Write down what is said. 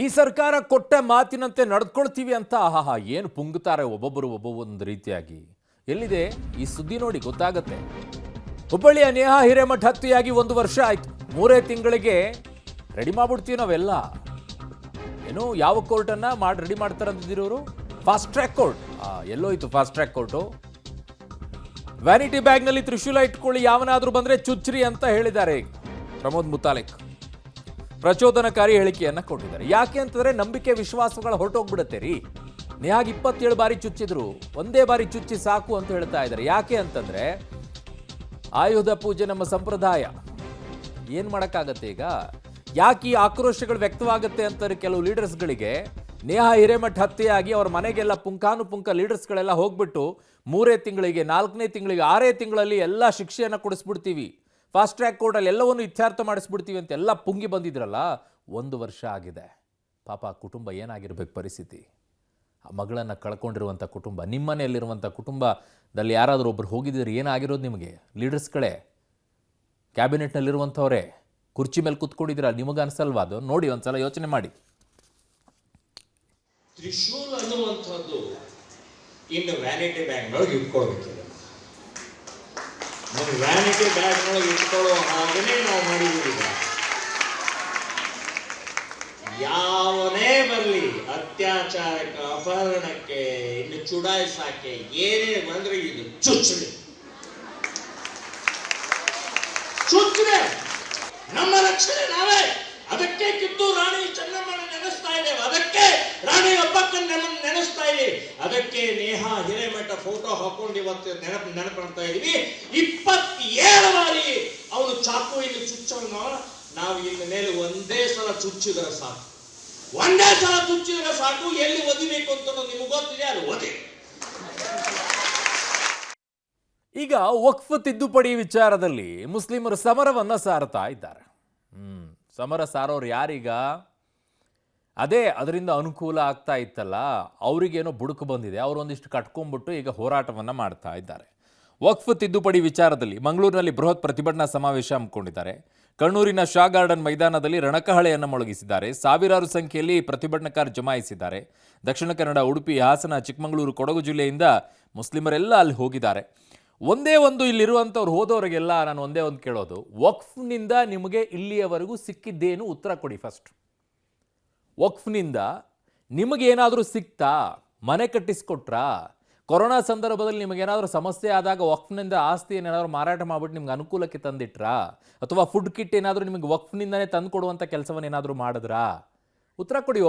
ಈ ಸರ್ಕಾರ ಕೊಟ್ಟ ಮಾತಿನಂತೆ ನಡೆದುಕೊಳ್ತೀವಿ ಅಂತ ಆಹಾ ಏನು ಪುಂಗುತ್ತಾರೆ ಒಬ್ಬೊಂದು ರೀತಿಯಾಗಿ. ಎಲ್ಲಿದೆ ಈ ಸುದ್ದಿ ನೋಡಿ ಗೊತ್ತಾಗುತ್ತೆ. ಹುಬ್ಬಳ್ಳಿಯ ನೇಹಾ ಹಿರೇಮಠ ಹತ್ಯೆಯಾಗಿ 1 ವರ್ಷ ಆಯ್ತು. 3 ತಿಂಗಳಿಗೆ ರೆಡಿ ಮಾಡ್ಬಿಡ್ತೀವಿ ನಾವೆಲ್ಲ. ಏನು ಯಾವ ಕೋರ್ಟನ್ನು ರೆಡಿ ಮಾಡ್ತಾರಂತಿದ್ರು? Fast track court. ಎಲ್ಲೋಯ್ತು ಫಾಸ್ಟ್ ಟ್ರ್ಯಾಕ್ ಕೋರ್ಟು? ವ್ಯಾನಿಟಿ ಬ್ಯಾಗ್ನಲ್ಲಿ ತ್ರಿಶೂಲ ಇಟ್ಕೊಳ್ಳಿ, ಯಾವನಾದರೂ ಬಂದರೆ ಚುಚ್ಚ್ರಿ ಅಂತ ಹೇಳಿದ್ದಾರೆ ಪ್ರಮೋದ್ ಮುತಾಲಿಕ್. ಪ್ರಚೋದನಕಾರಿ ಹೇಳಿಕೆಯನ್ನು ಕೊಟ್ಟಿದ್ದಾರೆ. ಯಾಕೆ ಅಂತಂದ್ರೆ ನಂಬಿಕೆ ವಿಶ್ವಾಸಗಳ ಹೊರಟೋಗ್ಬಿಡುತ್ತೆ ರೀ. ನೇಹಾಗ್ 27 ಬಾರಿ ಚುಚ್ಚಿದ್ರು, ಒಂದೇ ಬಾರಿ ಚುಚ್ಚಿ ಸಾಕು ಅಂತ ಹೇಳ್ತಾ ಇದ್ದಾರೆ. ಯಾಕೆ ಅಂತಂದ್ರೆ ಆಯುಧ ಪೂಜೆ ನಮ್ಮ ಸಂಪ್ರದಾಯ. ಏನ್ ಮಾಡಕ್ಕಾಗತ್ತೆ ಈಗ? ಯಾಕೆ ಈ ಆಕ್ರೋಶಗಳು ವ್ಯಕ್ತವಾಗುತ್ತೆ ಅಂತಾರೆ ಕೆಲವು ಲೀಡರ್ಸ್ಗಳಿಗೆ. ನೇಹಾ ಹಿರೇಮಠ ಹತ್ಯೆಯಾಗಿ ಅವ್ರ ಮನೆಗೆಲ್ಲ ಪುಂಖಾನುಪುಂಖ ಲೀಡರ್ಸ್ಗಳೆಲ್ಲ ಹೋಗ್ಬಿಟ್ಟು 3 ತಿಂಗಳಿಗೆ 4ನೇ ತಿಂಗಳಿಗೆ 6 ತಿಂಗಳಲ್ಲಿ ಎಲ್ಲ ಶಿಕ್ಷೆಯನ್ನು ಕೊಡಿಸ್ಬಿಡ್ತೀವಿ, ಫಾಸ್ಟ್ ಟ್ರ್ಯಾಕ್ ಕೋರ್ಟಲ್ಲಿ ಎಲ್ಲವನ್ನು ಇತ್ಯರ್ಥ ಮಾಡಿಸ್ಬಿಡ್ತೀವಿ ಅಂತ ಎಲ್ಲ ಪುಂಗಿ ಬಂದಿದ್ರಲ್ಲ. 1 ವರ್ಷ ಆಗಿದೆ. ಪಾಪ ಕುಟುಂಬ ಏನಾಗಿರ್ಬೇಕು ಪರಿಸ್ಥಿತಿ? ಆ ಮಗಳನ್ನು ಕಳ್ಕೊಂಡಿರುವಂಥ ಕುಟುಂಬ, ನಿಮ್ಮನೆಯಲ್ಲಿರುವಂಥ ಕುಟುಂಬದಲ್ಲಿ ಯಾರಾದರೂ ಒಬ್ರು ಹೋಗಿದ್ರೆ ಏನಾಗಿರೋದು ನಿಮಗೆ? ಲೀಡರ್ಸ್ಗಳೇ, ಕ್ಯಾಬಿನೆಟ್ನಲ್ಲಿರುವಂಥವ್ರೆ, ಕುರ್ಚಿ ಮೇಲೆ ಕೂತ್ಕೊಂಡಿದ್ದೀರಾ, ನಿಮಗೆ ಅನ್ಸಲ್ವಾ ಅದು? ನೋಡಿ ಒಂದ್ಸಲ ಯೋಚನೆ ಮಾಡಿ. ತ್ರಿಶೂಲ್ ಅನ್ನುವಂಥದ್ದು ಇನ್ನು ವ್ಯಾನಿಟಿ ಬ್ಯಾಗ್ನೊಳಗೆ ಇಟ್ಕೊಳ್ಬೇಕು. ನಾವು ವ್ಯಾನಿಟಿ ಬ್ಯಾಗ್ನೊಳಗೆ ಇಟ್ಕೊಳ್ಳೋ ಹಾಗೇ ನಾವು ಮಾಡಿದ್ದೀವಿ. ಯಾವನೇ ಬರಲಿ, ಅತ್ಯಾಚಾರಕ್ಕೆ, ಅಪಹರಣಕ್ಕೆ, ಇನ್ನು ಚುಡಾಯಿಸಾಕೆ ಏನೇ ಬಂದ್ರೆ ಇದು ಚುಚ್ಚಲಿ ನಮ್ಮ ರಕ್ಷಣೆ ನಾವೇ. ಅದಕ್ಕೆ ಕಿತ್ತೂರು ರಾಣಿ ಚೆನ್ನಮ್ಮನ ನೆನೆಸ್ತಾ ಇದ್ದೇವೆ, ಅದಕ್ಕೆ ರಾಣಿ ಅಬ್ಬಕ್ಕನ ನೆನೆಸ್ತಾ ಇದ್ದೀವಿ, ಅದಕ್ಕೆ ನೇಹಾ ಹಿರೇಮಠ ಫೋಟೋ ಹಾಕೊಂಡು ಇವತ್ತು ನೆನಪಡ್ತಾ ಇದೀವಿ. 27 ಬಾರಿ ಅವನು ಚಾಕು ಇಲ್ಲಿ ಚುಚ್ಚವನ ನಾವು ಇನ್ನು ಮೇಲೆ ಒಂದೇ ಸಲ ಚುಚ್ಚಿದ್ರೆ ಸಾಕು, ಒಂದೇ ಸಲ ಚುಚ್ಚಿದ್ರೆ ಸಾಕು. ಎಲ್ಲಿ ಒದಿಬೇಕು ಅಂತ ನಿಮ್ಗೆ ಗೊತ್ತಿದೆ, ಅದು ಒದಿ. ಈಗ ವಕ್ಫ್ ತಿದ್ದುಪಡಿ ವಿಚಾರದಲ್ಲಿ ಮುಸ್ಲಿಮರು ಸಮರವನ್ನ ಸಾರ್ತಾ ಇದ್ದಾರೆ. ಸಮರ ಸಾರೋರು ಯಾರೀಗ? ಅದರಿಂದ ಅನುಕೂಲ ಆಗ್ತಾ ಇತ್ತಲ್ಲ, ಅವರಿಗೇನೋ ಬುಡುಕು ಬಂದಿದೆ, ಅವರು ಒಂದಿಷ್ಟು ಕಟ್ಕೊಂಡ್ಬಿಟ್ಟು ಈಗ ಹೋರಾಟವನ್ನು ಮಾಡ್ತಾ ಇದ್ದಾರೆ. ವಕ್ಫ್ ತಿದ್ದುಪಡಿ ವಿಚಾರದಲ್ಲಿ ಮಂಗಳೂರಿನಲ್ಲಿ ಬೃಹತ್ ಪ್ರತಿಭಟನಾ ಸಮಾವೇಶ ಹಮ್ಮಿಕೊಂಡಿದ್ದಾರೆ. ಕಣ್ಣೂರಿನ ಶಾ ಗಾರ್ಡನ್ ಮೈದಾನದಲ್ಲಿ ರಣಕಹಳೆಯನ್ನು ಮೊಳಗಿಸಿದ್ದಾರೆ. ಸಾವಿರಾರು ಸಂಖ್ಯೆಯಲ್ಲಿ ಪ್ರತಿಭಟನಾಕಾರರು ಜಮಾಯಿಸಿದ್ದಾರೆ. ದಕ್ಷಿಣ ಕನ್ನಡ, ಉಡುಪಿ, ಹಾಸನ, ಚಿಕ್ಕಮಗಳೂರು, ಕೊಡಗು ಜಿಲ್ಲೆಯಿಂದ ಮುಸ್ಲಿಮರೆಲ್ಲ ಅಲ್ಲಿ ಹೋಗಿದ್ದಾರೆ. ಇಲ್ಲಿರುವಂಥವ್ರು ಹೋದವರಿಗೆಲ್ಲ ನಾನು ಒಂದೇ ಒಂದು ಕೇಳೋದು, ವಕ್ಫ್ನಿಂದ ನಿಮಗೆ ಇಲ್ಲಿಯವರೆಗೂ ಸಿಕ್ಕಿದ್ದೇನು? ಉತ್ತರ ಕೊಡಿ ಫಸ್ಟ್. ವಕ್ಫ್ನಿಂದ ನಿಮಗೇನಾದರೂ ಸಿಕ್ತಾ? ಮನೆ ಕಟ್ಟಿಸ್ಕೊಟ್ರಾ? ಕೊರೋನಾ ಸಂದರ್ಭದಲ್ಲಿ ನಿಮಗೇನಾದರೂ ಸಮಸ್ಯೆ ಆದಾಗ ವಕ್ಫ್ನಿಂದ ಆಸ್ತಿ ಏನಾದರೂ ಮಾರಾಟ ಮಾಡಿಬಿಟ್ಟು ನಿಮ್ಗೆ ಅನುಕೂಲಕ್ಕೆ ತಂದಿಟ್ರಾ? ಅಥವಾ ಫುಡ್ ಕಿಟ್ ಏನಾದರೂ ನಿಮಗೆ ವಕ್ಫ್ನಿಂದನೇ ತಂದು ಕೊಡುವಂಥ ಕೆಲಸವನ್ನು ಏನಾದರೂ ಮಾಡಿದ್ರಾ? ಉತ್ತರ ಕೊಡಿ.